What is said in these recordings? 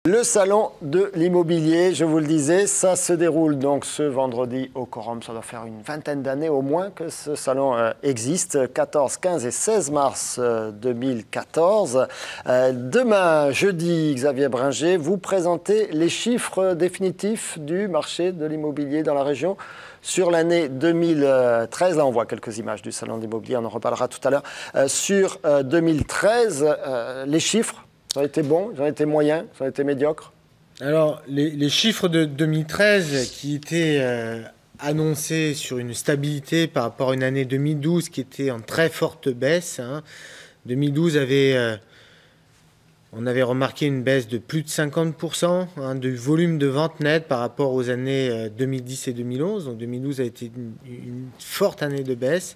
Le salon de l'immobilier, je vous le disais, ça se déroule donc ce vendredi au Quorum. Ça doit faire une vingtaine d'années au moins que ce salon existe, 14, 15 et 16 mars 2014. Demain, jeudi, Xavier Bringer, vous présentez les chiffres définitifs du marché de l'immobilier dans la région sur l'année 2013. Là, on voit quelques images du salon de l'immobilier, on en reparlera tout à l'heure. Sur 2013, les chiffres. Ils ont été bons, ils ont été moyens, ils ont été médiocres. Alors, les chiffres de 2013 qui étaient annoncés sur une stabilité par rapport à une année 2012 qui était en très forte baisse. 2012 on avait remarqué une baisse de plus de 50% du volume de vente nette par rapport aux années 2010 et 2011. Donc 2012 a été une forte année de baisse.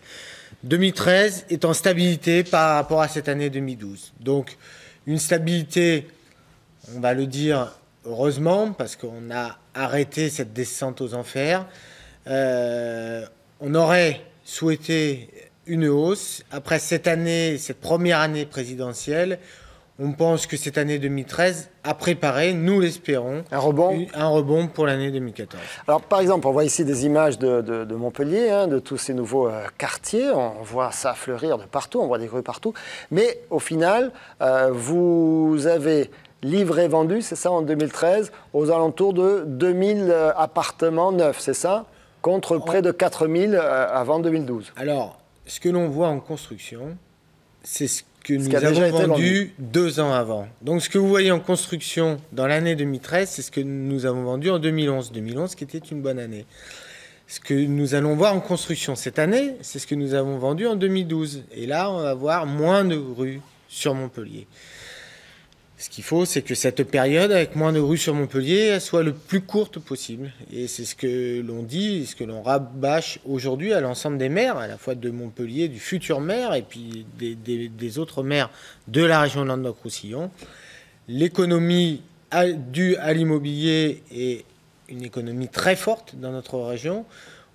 2013 est en stabilité par rapport à cette année 2012. Donc, une stabilité, on va le dire heureusement, parce qu'on a arrêté cette descente aux enfers. On aurait souhaité une hausse. Après cette première année présidentielle, on pense que cette année 2013 a préparé, nous l'espérons, un rebond pour l'année 2014. Alors, par exemple, on voit ici des images de Montpellier, de tous ces nouveaux quartiers. On voit ça fleurir de partout, on voit des rues partout. Mais au final, vous avez livré, vendu, c'est ça, en 2013, aux alentours de 2000 appartements neufs, c'est ça? Contre près de 4000 avant 2012. Alors, ce que l'on voit en construction, c'est ce que nous avons vendu 2 ans avant. Donc, ce que vous voyez en construction dans l'année 2013, c'est ce que nous avons vendu en 2011. 2011 qui était une bonne année. Ce que nous allons voir en construction cette année, c'est ce que nous avons vendu en 2012. Et là, on va voir moins de rues sur Montpellier. Ce qu'il faut, c'est que cette période, avec moins de rues sur Montpellier, soit le plus courte possible. Et c'est ce que l'on dit, ce que l'on rabâche aujourd'hui à l'ensemble des maires, à la fois de Montpellier, du futur maire, et puis des autres maires de la région Languedoc-Roussillon. L'économie due à l'immobilier est une économie très forte dans notre région.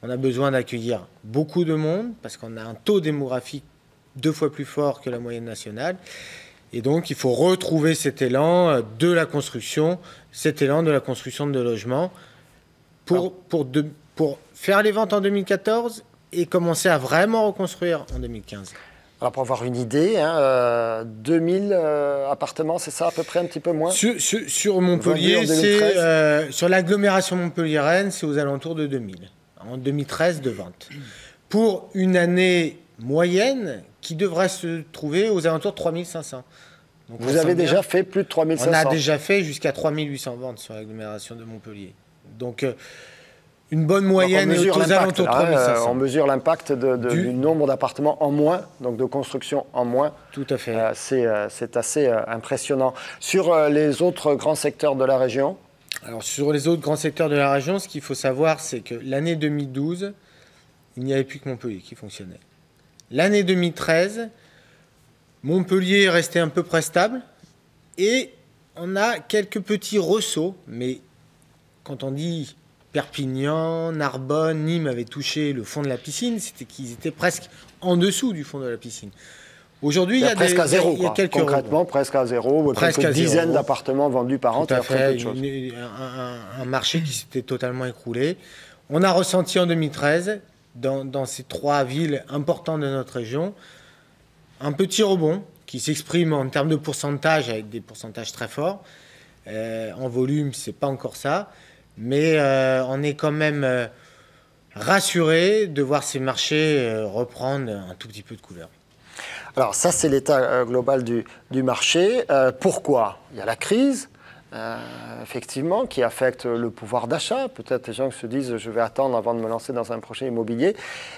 On a besoin d'accueillir beaucoup de monde, parce qu'on a un taux démographique 2 fois plus fort que la moyenne nationale. Et donc, il faut retrouver cet élan de la construction, de logements pour faire les ventes en 2014 et commencer à vraiment reconstruire en 2015. Alors, pour avoir une idée, 2000 appartements, c'est ça à peu près, un petit peu moins? Sur Montpellier, sur l'agglomération montpelliéraine, c'est aux alentours de 2000, en 2013 de vente. Pour une année moyenne qui devrait se trouver aux alentours de 3500. Donc vous avez déjà fait plus de 3500? On a déjà fait jusqu'à 3800 ventes sur l'agglomération de Montpellier. Donc, une bonne moyenne est aux alentours de 3500. On mesure l'impact du nombre d'appartements en moins, donc de construction en moins. Tout à fait. C'est assez impressionnant. Sur les autres grands secteurs de la région? Alors, sur les autres grands secteurs de la région, ce qu'il faut savoir, c'est que l'année 2012, il n'y avait plus que Montpellier qui fonctionnait. L'année 2013, Montpellier est resté à peu près stable et on a quelques petits ressauts. Mais quand on dit Perpignan, Narbonne, Nîmes avaient touché le fond de la piscine, c'était qu'ils étaient presque en dessous du fond de la piscine. Aujourd'hui, il y a presque à zéro. Il y a quelques concrètement, presque à zéro. Quelques dizaines d'appartements vendus par an. Tout à fait. Un marché qui s'était totalement écroulé. On a ressenti en 2013... Dans ces 3 villes importantes de notre région, un petit rebond qui s'exprime en termes de pourcentage avec des pourcentages très forts. En volume, c'est pas encore ça, mais on est quand même rassuré de voir ces marchés reprendre un tout petit peu de couleur. Alors ça, c'est l'état global du marché. Pourquoi? Il y a la crise. Effectivement, qui affecte le pouvoir d'achat. Peut-être les gens qui se disent je vais attendre avant de me lancer dans un projet immobilier.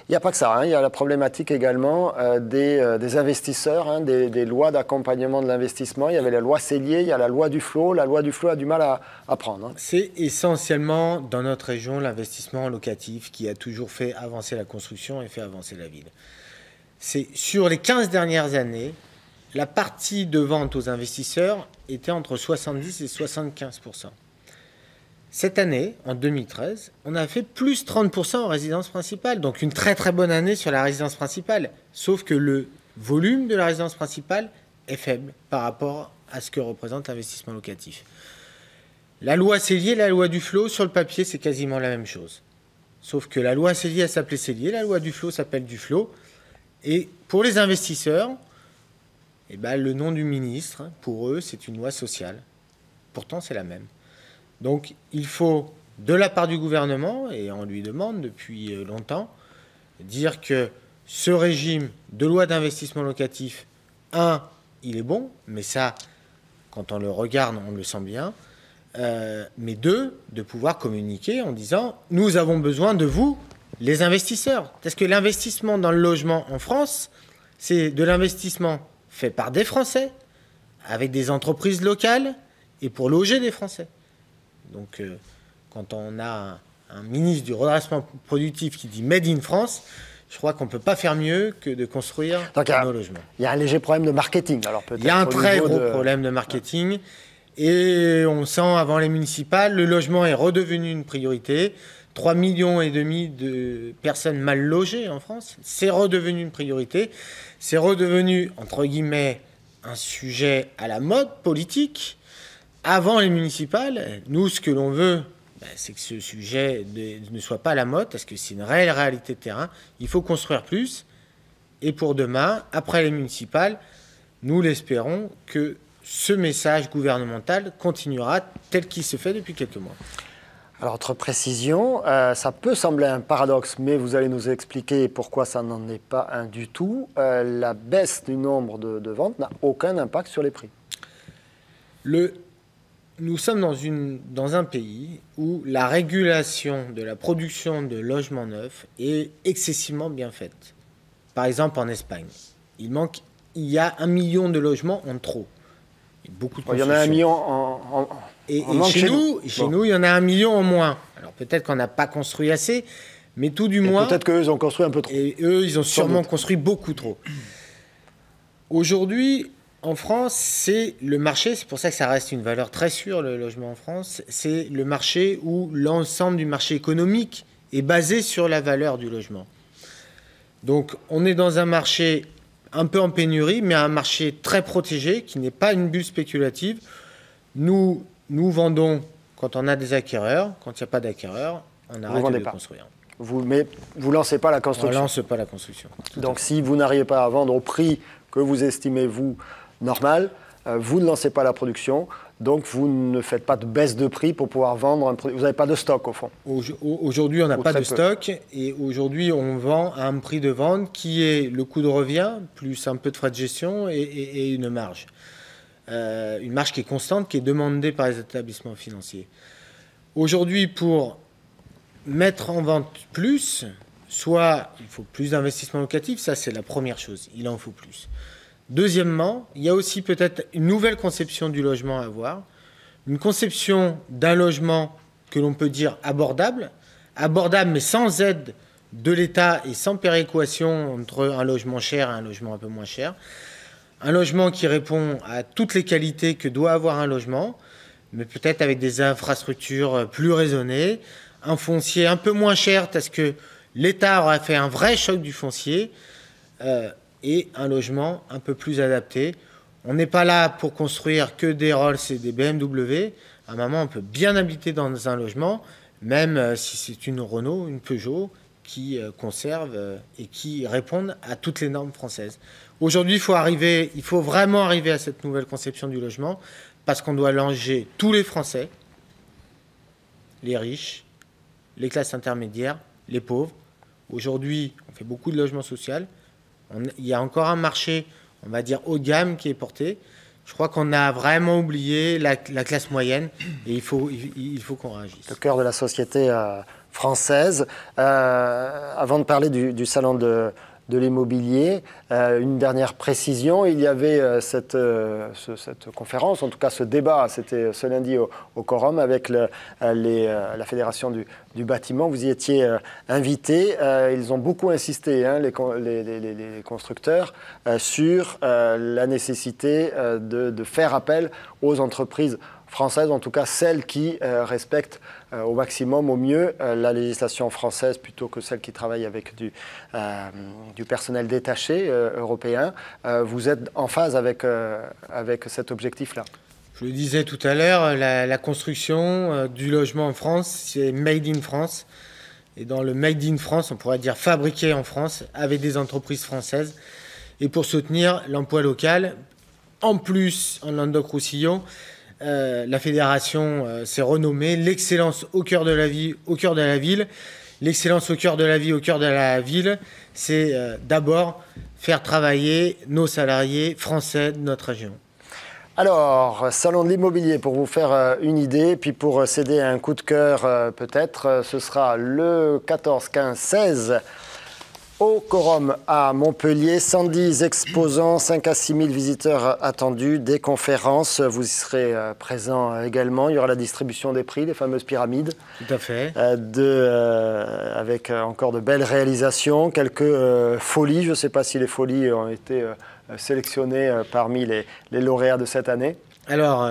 Il n'y a pas que ça. Il y a la problématique également des investisseurs, des lois d'accompagnement de l'investissement. Il y avait la loi Cellier, il y a la loi Duflot. La loi Duflot a du mal à prendre. C'est essentiellement dans notre région l'investissement locatif qui a toujours fait avancer la construction et fait avancer la ville. C'est sur les 15 dernières années, la partie de vente aux investisseurs était entre 70 et 75%. Cette année, en 2013, on a fait plus 30% en résidence principale. Donc une très très bonne année sur la résidence principale. Sauf que le volume de la résidence principale est faible par rapport à ce que représente l'investissement locatif. La loi Cellier, la loi Duflot, sur le papier, c'est quasiment la même chose. Sauf que la loi Cellier, elle s'appelait Cellier, la loi Duflot s'appelle Duflot. Et pour les investisseurs, eh ben, le nom du ministre, pour eux, c'est une loi sociale. Pourtant, c'est la même. Donc, il faut, de la part du gouvernement, et on lui demande depuis longtemps, dire que ce régime de loi d'investissement locatif, il est bon, mais ça, quand on le regarde, on le sent bien. Mais deux, de pouvoir communiquer en disant « Nous avons besoin de vous, les investisseurs ». Parce que l'investissement dans le logement en France, c'est de l'investissement fait par des Français, avec des entreprises locales, et pour loger des Français. Donc, quand on a un ministre du redressement productif qui dit « Made in France », je crois qu'on ne peut pas faire mieux que de construire nos logements. Il y a un léger problème de marketing. Alors il y a un très gros problème de marketing. Et on sent, avant les municipales, le logement est redevenu une priorité. 3,5 millions de personnes mal logées en France. C'est redevenu une priorité. C'est redevenu, entre guillemets, un sujet à la mode politique. Avant les municipales, nous, ce que l'on veut, c'est que ce sujet ne soit pas à la mode, parce que c'est une réelle réalité de terrain. Il faut construire plus. Et pour demain, après les municipales, nous l'espérons que ce message gouvernemental continuera tel qu'il se fait depuis quelques mois. Alors, autre précision, ça peut sembler un paradoxe, mais vous allez nous expliquer pourquoi ça n'en est pas un du tout. La baisse du nombre de ventes n'a aucun impact sur les prix. Nous sommes dans un pays où la régulation de la production de logements neufs est excessivement bien faite. Par exemple, en Espagne, il y a 1 million de logements en trop. Beaucoup de il y en a 1 million et chez nous, il y en a 1 million en moins. Alors peut-être qu'on n'a pas construit assez, mais tout du moins... Peut-être qu'eux, ils ont construit un peu trop. Et eux, ils ont sûrement construit beaucoup trop. Aujourd'hui, en France, c'est le marché, c'est pour ça que ça reste une valeur très sûre, le logement en France, c'est le marché où l'ensemble du marché économique est basé sur la valeur du logement. Donc on est dans un marché un peu en pénurie, mais un marché très protégé, qui n'est pas une bulle spéculative. Nous vendons quand on a des acquéreurs. Quand il n'y a pas d'acquéreurs, on arrête de construire. Mais vous ne lancez pas la construction. On ne lance pas la construction. Donc si vous n'arrivez pas à vendre au prix que vous estimez, vous, normal, vous ne lancez pas la production, donc vous ne faites pas de baisse de prix pour pouvoir vendre un produit. Vous n'avez pas de stock au fond. Aujourd'hui, on n'a pas de stock, et aujourd'hui, on vend à un prix de vente qui est le coût de revient, plus un peu de frais de gestion et une marge. Une marge qui est constante, qui est demandée par les établissements financiers. Aujourd'hui, pour mettre en vente plus, soit il faut plus d'investissement locatif, ça c'est la première chose, il en faut plus. Deuxièmement, il y a aussi peut-être une nouvelle conception du logement à avoir, une conception d'un logement que l'on peut dire abordable mais sans aide de l'État et sans péréquation entre un logement cher et un logement un peu moins cher. Un logement qui répond à toutes les qualités que doit avoir un logement, mais peut-être avec des infrastructures plus raisonnées, un foncier un peu moins cher parce que l'État aura fait un vrai choc du foncier, et un logement un peu plus adapté. On n'est pas là pour construire que des Rolls et des BMW. À un moment, on peut bien habiter dans un logement, même si c'est une Renault, une Peugeot, qui conserve et qui répondent à toutes les normes françaises. Aujourd'hui, il faut vraiment arriver à cette nouvelle conception du logement, parce qu'on doit loger tous les Français, les riches, les classes intermédiaires, les pauvres. Aujourd'hui, on fait beaucoup de logements sociaux. Il y a encore un marché, on va dire, haut de gamme qui est porté. Je crois qu'on a vraiment oublié la classe moyenne, et il faut qu'on réagisse. Le cœur de la société française. Avant de parler du salon de l'immobilier, une dernière précision, il y avait cette conférence, en tout cas ce débat, c'était ce lundi au Quorum avec la Fédération du bâtiment. Vous y étiez invité. Ils ont beaucoup insisté, les constructeurs, sur la nécessité de faire appel aux entreprises françaises, en tout cas celles qui respectent au maximum, au mieux, la législation française plutôt que celle qui travaille avec du personnel détaché européen. Vous êtes en phase avec cet objectif-là? Je le disais tout à l'heure, la construction du logement en France, c'est made in France. Et dans le made in France, on pourrait dire fabriqué en France, avec des entreprises françaises. Et pour soutenir l'emploi local, en plus, en Languedoc-Roussillon, la fédération s'est renommée l'excellence au cœur de la vie, au cœur de la ville. L'excellence au cœur de la vie, au cœur de la ville, c'est d'abord faire travailler nos salariés français de notre région. Alors, Salon de l'immobilier, pour vous faire une idée, puis pour céder à un coup de cœur peut-être, ce sera le 14, 15, 16 au Quorum à Montpellier. 110 exposants, 5 à 6 000 visiteurs attendus, des conférences. Vous y serez présents également. Il y aura la distribution des prix, les fameuses pyramides. Tout à fait. Avec encore de belles réalisations, quelques folies. Je ne sais pas si les folies ont été sélectionnées parmi les lauréats de cette année. Alors,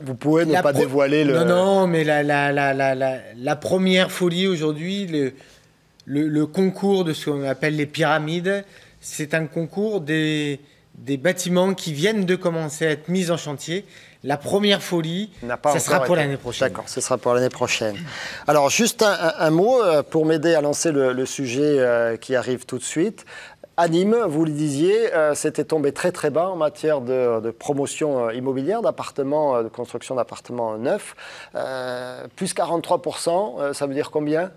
vous pouvez ne pas dévoiler le... Non, mais la première folie aujourd'hui, le concours de ce qu'on appelle les pyramides, c'est un concours des bâtiments qui viennent de commencer à être mis en chantier. La première folie, ça sera pour l'année prochaine. D'accord, ce sera pour l'année prochaine. Alors, juste un mot pour m'aider à lancer le sujet qui arrive tout de suite. À Nîmes, vous le disiez, c'était tombé très très bas en matière de promotion immobilière, de construction d'appartements neufs. Plus 43%, ça veut dire combien ?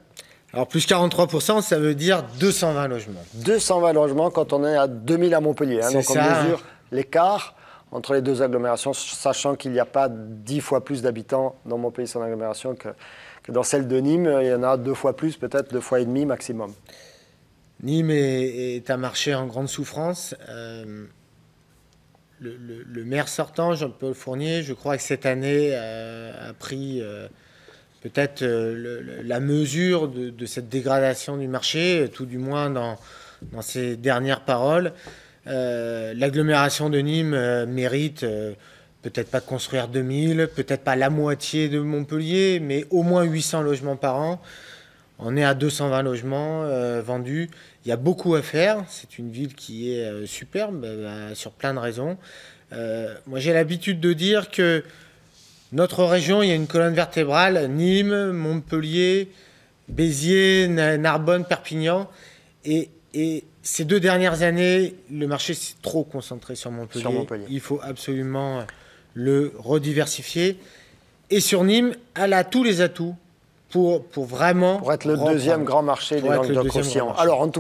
Alors plus 43%, ça veut dire 220 logements. 220 logements quand on est à 2000 à Montpellier. Donc on mesure l'écart entre les deux agglomérations, sachant qu'il n'y a pas 10 fois plus d'habitants dans Montpellier son agglomération que dans celle de Nîmes. Il y en a 2 fois plus, peut-être 2 fois et demi maximum. Nîmes est un marché en grande souffrance. Le maire sortant, Jean-Paul Fournier, je crois que cette année a pris... peut-être la mesure de cette dégradation du marché, tout du moins dans ses dernières paroles. L'agglomération de Nîmes mérite peut-être pas de construire 2000, peut-être pas la moitié de Montpellier, mais au moins 800 logements par an. On est à 220 logements vendus. Il y a beaucoup à faire. C'est une ville qui est superbe sur plein de raisons. Moi, j'ai l'habitude de dire que notre région, il y a une colonne vertébrale, Nîmes, Montpellier, Béziers, Narbonne, Perpignan. Et ces 2 dernières années, le marché s'est trop concentré sur Montpellier. Il faut absolument le rediversifier. Et sur Nîmes, elle a tous les atouts pour vraiment... Pour être le deuxième grand marché du Languedoc-Roussillon. Alors, en tout